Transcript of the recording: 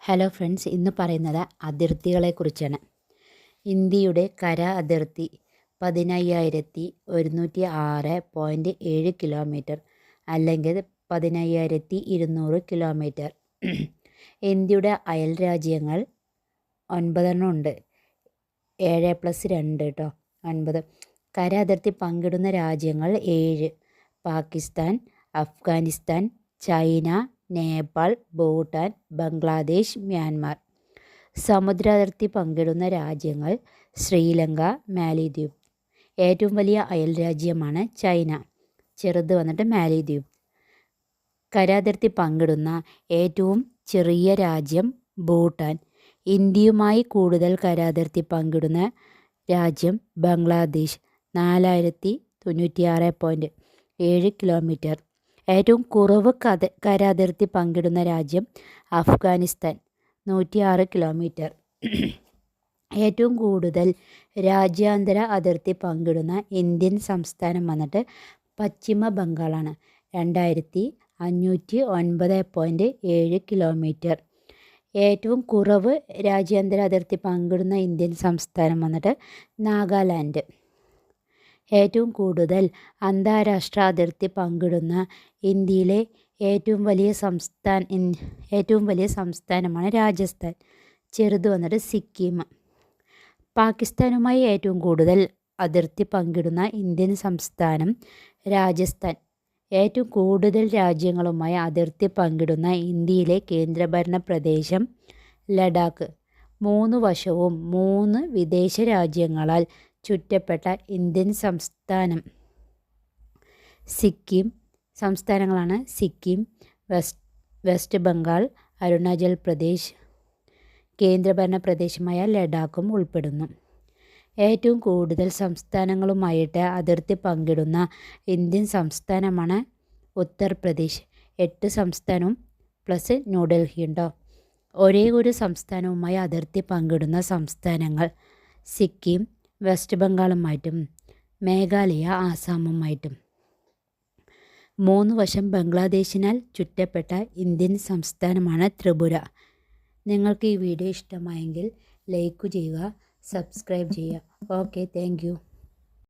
Hello friends, ഇന്ന് പറയുന്നത് അതിർത്തികളെക്കുറിച്ചാണ്. ഇന്ത്യയുടെ കര അതിർത്തി 15,106.7 കിലോമീറ്റർ അല്ലെങ്കിൽ 15,200 കിലോമീറ്റർ. ഇന്ത്യയുടെ അയൽ രാജ്യങ്ങൾ 9 ഉണ്ട്. 7+2 കേട്ടോ, 9. കര അതിർത്തി പങ്കിടുന്ന രാജ്യങ്ങൾ 7: പാകിസ്ഥാൻ, അഫ്ഗാനിസ്ഥാൻ, ചൈന, നേപ്പാൾ, ഭൂട്ടാൻ, ബംഗ്ലാദേശ്, മ്യാൻമാർ. സമുദ്രാതിർത്തി പങ്കിടുന്ന രാജ്യങ്ങൾ ശ്രീലങ്ക, മാലിദ്വീപ്. ഏറ്റവും വലിയ അയൽ രാജ്യമാണ് ചൈന, ചെറുത് വന്നിട്ട് മാലിദ്വീപ്. കരാതിർത്തി പങ്കിടുന്ന ഏറ്റവും ചെറിയ രാജ്യം ഭൂട്ടാൻ. ഇന്ത്യയുമായി കൂടുതൽ കരാതിർത്തി പങ്കിടുന്ന രാജ്യം ബംഗ്ലാദേശ്, 4096.7 കിലോമീറ്റർ. ഏറ്റവും കുറവ് കരാതിർത്തി പങ്കിടുന്ന രാജ്യം അഫ്ഗാനിസ്ഥാൻ, 106 കിലോമീറ്റർ. ഏറ്റവും കൂടുതൽ രാജ്യാന്തര അതിർത്തി പങ്കിടുന്ന ഇന്ത്യൻ സംസ്ഥാനം വന്നിട്ട് പശ്ചിമ ബംഗാളാണ്, 2509.7 കിലോമീറ്റർ. ഏറ്റവും കുറവ് രാജ്യാന്തര അതിർത്തി പങ്കിടുന്ന ഇന്ത്യൻ സംസ്ഥാനം വന്നിട്ട് നാഗാലാൻഡ്. ഏറ്റവും കൂടുതൽ അന്താരാഷ്ട്ര അതിർത്തി പങ്കിടുന്ന ഇന്ത്യയിലെ ഏറ്റവും വലിയ സംസ്ഥാനമാണ് രാജസ്ഥാൻ, ചെറുത് വന്നിട്ട് സിക്കിം. പാകിസ്ഥാനുമായി ഏറ്റവും കൂടുതൽ അതിർത്തി പങ്കിടുന്ന ഇന്ത്യൻ സംസ്ഥാനം രാജസ്ഥാൻ. ഏറ്റവും കൂടുതൽ രാജ്യങ്ങളുമായി അതിർത്തി പങ്കിടുന്ന ഇന്ത്യയിലെ കേന്ദ്രഭരണ പ്രദേശം ലഡാക്ക്. 3 വശവും 3 വിദേശ രാജ്യങ്ങളാൽ ചുറ്റപ്പെട്ട ഇന്ത്യൻ സംസ്ഥാനങ്ങളാണ് സിക്കിം, വെസ്റ്റ് ബംഗാൾ, അരുണാചൽ പ്രദേശ്. കേന്ദ്രഭരണ പ്രദേശമായ ലഡാക്കും ഉൾപ്പെടുന്നു. ഏറ്റവും കൂടുതൽ സംസ്ഥാനങ്ങളുമായിട്ട് അതിർത്തി പങ്കിടുന്ന ഇന്ത്യൻ സംസ്ഥാനമാണ് ഉത്തർപ്രദേശ്, 8 സംസ്ഥാനവും പ്ലസ് ന്യൂഡൽഹി ഉണ്ടോ. ഒരേ ഒരു സംസ്ഥാനവുമായി അതിർത്തി പങ്കിടുന്ന സംസ്ഥാനങ്ങൾ സിക്കിം, വെസ്റ്റ് ബംഗാളുമായിട്ടും മേഘാലയ, ആസാമുമായിട്ടും. 3 വശം ബംഗ്ലാദേശിനാൽ ചുറ്റപ്പെട്ട ഇന്ത്യൻ സംസ്ഥാനമാണ് ത്രിപുര. നിങ്ങൾക്ക് ഈ വീഡിയോ ഇഷ്ടമായെങ്കിൽ ലൈക്ക് ചെയ്യുക, സബ്സ്ക്രൈബ് ചെയ്യുക. Okay, thank you.